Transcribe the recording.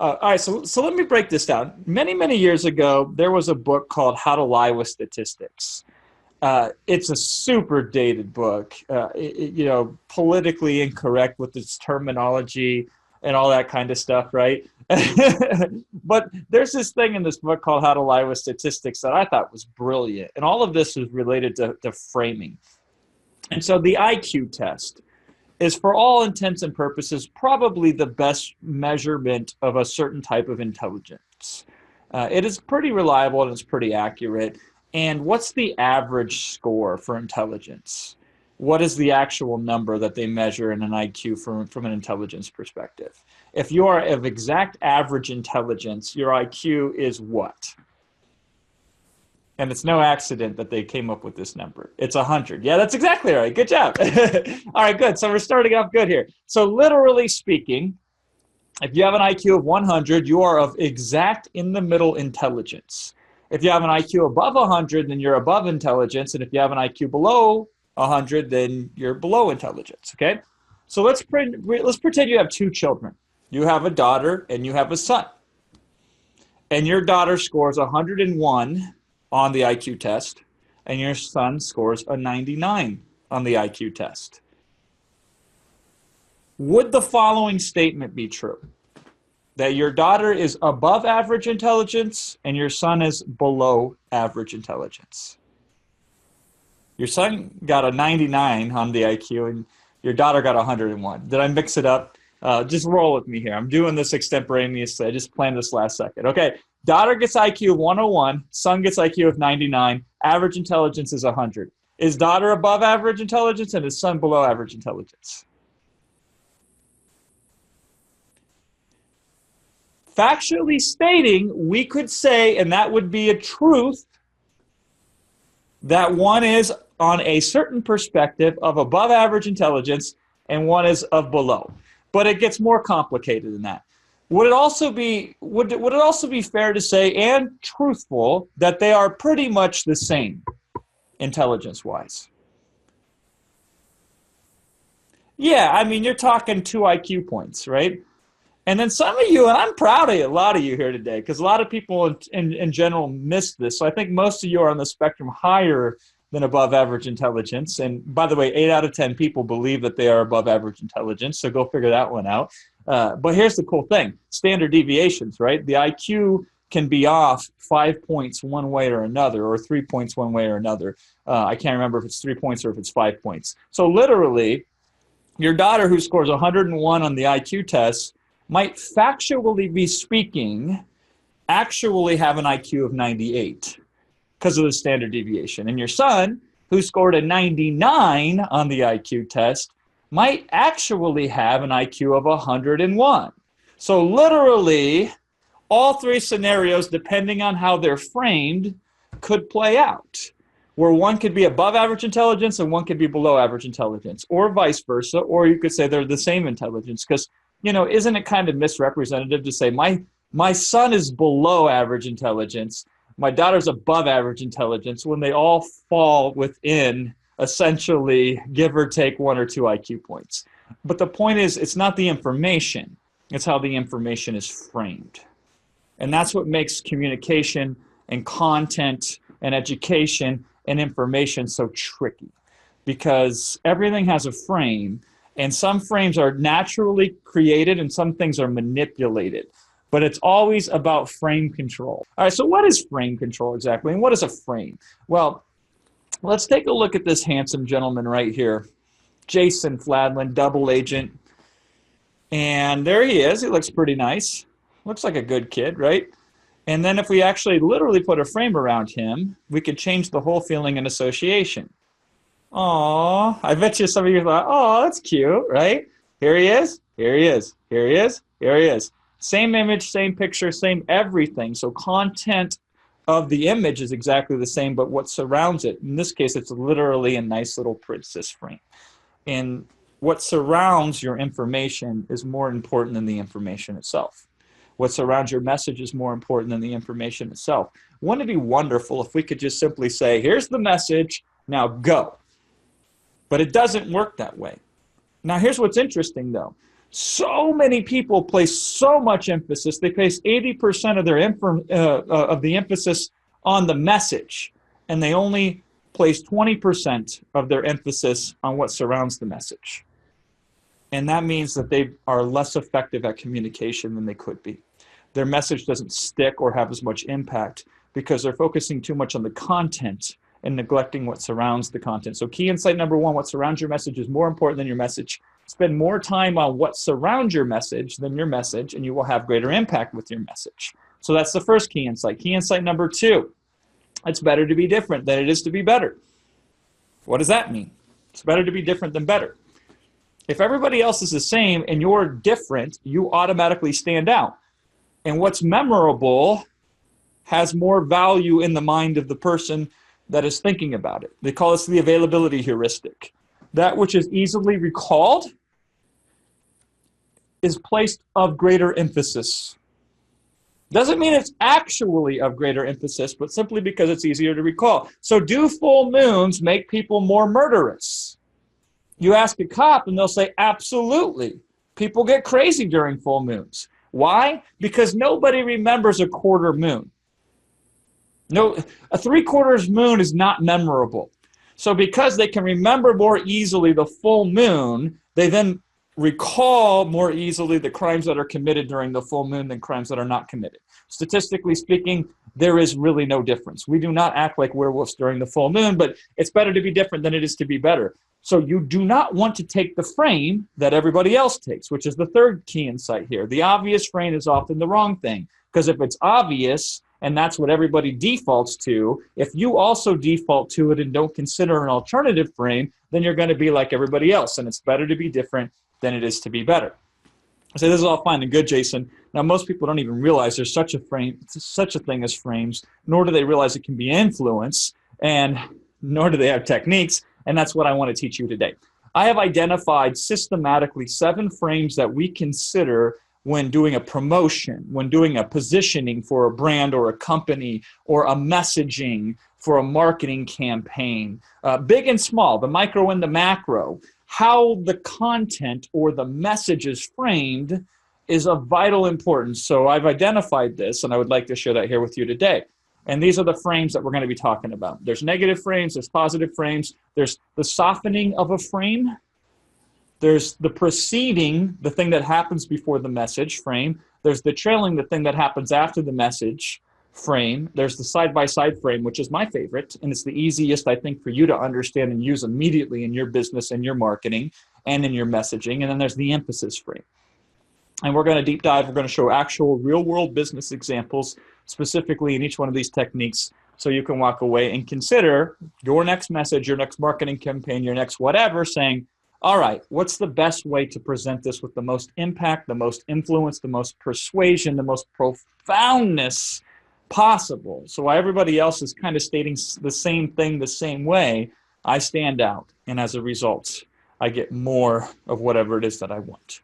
All right, so let me break this down. Many, many years ago, there was a book called How to Lie with Statistics. It's a super dated book, politically incorrect with its terminology and all that kind of stuff, right? But there's this thing in this book called How to Lie with Statistics that I thought was brilliant. And all of this is related to framing. And so the IQ test is, for all intents and purposes, probably the best measurement of a certain type of intelligence. It is pretty reliable and it's pretty accurate. And what's the average score for intelligence? What is the actual number that they measure in an IQ from an intelligence perspective? If you are of exact average intelligence, your IQ is what? And it's no accident that they came up with this number. It's 100. Yeah, that's exactly right. Good job. All right, good. So we're starting off good here. So literally speaking, if you have an IQ of 100, you are of exact in the middle intelligence. If you have an IQ above 100, then you're above intelligence. And if you have an IQ below 100, then you're below intelligence, okay? So let's pretend you have two children. You have a daughter and you have a son. And your daughter scores 101 on the IQ test, and your son scores a 99 on the IQ test. Would the following statement be true? That your daughter is above average intelligence and your son is below average intelligence. Your son got a 99 on the IQ and your daughter got 101. Did I mix it up? Just roll with me here. I'm doing this extemporaneously. I just planned this last second. Okay, daughter gets IQ of 101, son gets IQ of 99, average intelligence is 100. Is daughter above average intelligence and is son below average intelligence? Factually stating, we could say, and that would be a truth, that one is on a certain perspective of above average intelligence and one is of below. But it gets more complicated than that. Would it also be fair to say, and truthful, that they are pretty much the same intelligence-wise? Yeah, I mean, you're talking 2 IQ points, right? And then some of you, and I'm proud of you, a lot of you here today, because a lot of people in general miss this. So I think most of you are on the spectrum higher than above average intelligence. And by the way, 8 out of 10 people believe that they are above average intelligence. So go figure that one out. But here's the cool thing. Standard deviations, right? The IQ can be off 5 points one way or another, or 3 points one way or another. I can't remember if it's 3 points or if it's 5 points. So literally, your daughter who scores 101 on the IQ test might, factually be speaking, actually have an IQ of 98 because of the standard deviation. And your son, who scored a 99 on the IQ test, might actually have an IQ of 101. So literally, all 3 scenarios, depending on how they're framed, could play out, where one could be above average intelligence and one could be below average intelligence, or vice versa, or you could say they're the same intelligence, because, you know, isn't it kind of misrepresentative to say my son is below average intelligence, my daughter's above average intelligence, when they all fall within essentially give or take 1 or 2 IQ points? But the point is, it's not the information, it's how the information is framed. And that's what makes communication and content and education and information so tricky, because everything has a frame, and some frames are naturally created and some things are manipulated. But it's always about frame control. All right, so what is frame control exactly? And what is a frame? Well, let's take a look at this handsome gentleman right here, Jason Fladlien, double agent. And there he is. He looks pretty nice. Looks like a good kid, right? And then if we actually literally put a frame around him, we could change the whole feeling and association. Aw, I bet you some of you thought, oh, that's cute, right? Here he is, here he is, here he is, here he is. Same image, same picture, same everything. So content of the image is exactly the same, but what surrounds it, in this case, it's literally a nice little princess frame. And what surrounds your information is more important than the information itself. What surrounds your message is more important than the information itself. Wouldn't it be wonderful if we could just simply say, here's the message, now go? But it doesn't work that way. Now, here's what's interesting, though. So many people place so much emphasis. They place 80% of of the emphasis on the message, and they only place 20% of their emphasis on what surrounds the message. And that means that they are less effective at communication than they could be. Their message doesn't stick or have as much impact because they're focusing too much on the content and neglecting what surrounds the content. So key insight number one, what surrounds your message is more important than your message. Spend more time on what surrounds your message than your message, and you will have greater impact with your message. So that's the first key insight. Key insight number two, it's better to be different than it is to be better. What does that mean? It's better to be different than better. If everybody else is the same and you're different, you automatically stand out. And what's memorable has more value in the mind of the person that is thinking about it. They call this the availability heuristic. That which is easily recalled is placed of greater emphasis. Doesn't mean it's actually of greater emphasis, but simply because it's easier to recall. So do full moons make people more murderous? You ask a cop and they'll say, absolutely. People get crazy during full moons. Why? Because nobody remembers a quarter moon. No, a 3/4 moon is not memorable. So because they can remember more easily the full moon, they then recall more easily the crimes that are committed during the full moon than crimes that are not committed. Statistically speaking, there is really no difference. We do not act like werewolves during the full moon, but it's better to be different than it is to be better. So you do not want to take the frame that everybody else takes, which is the third key insight here. The obvious frame is often the wrong thing, because if it's obvious and that's what everybody defaults to, if you also default to it and don't consider an alternative frame, then you're going to be like everybody else, and it's better to be different than it is to be better. I say this is all fine and good, Jason. Now, most people don't even realize there's such a thing as frames, nor do they realize it can be influence, and nor do they have techniques, and that's what I want to teach you today. I have identified systematically 7 frames that we consider when doing a promotion, when doing a positioning for a brand or a company, or a messaging for a marketing campaign, big and small, the micro and the macro. How the content or the message is framed is of vital importance. So I've identified this, and I would like to share that here with you today. And these are the frames that we're going to be talking about. There's negative frames, there's positive frames, there's the softening of a frame, there's the preceding, the thing that happens before the message frame, there's the trailing, the thing that happens after the message frame, there's the side-by-side frame, which is my favorite, and it's the easiest, I think, for you to understand and use immediately in your business and your marketing and in your messaging, and then there's the emphasis frame. And we're going to deep dive, we're going to show actual real-world business examples, specifically in each one of these techniques, so you can walk away and consider your next message, your next marketing campaign, your next whatever, saying, all right, what's the best way to present this with the most impact, the most influence, the most persuasion, the most profoundness possible? So while everybody else is kind of stating the same thing the same way, I stand out. And as a result, I get more of whatever it is that I want.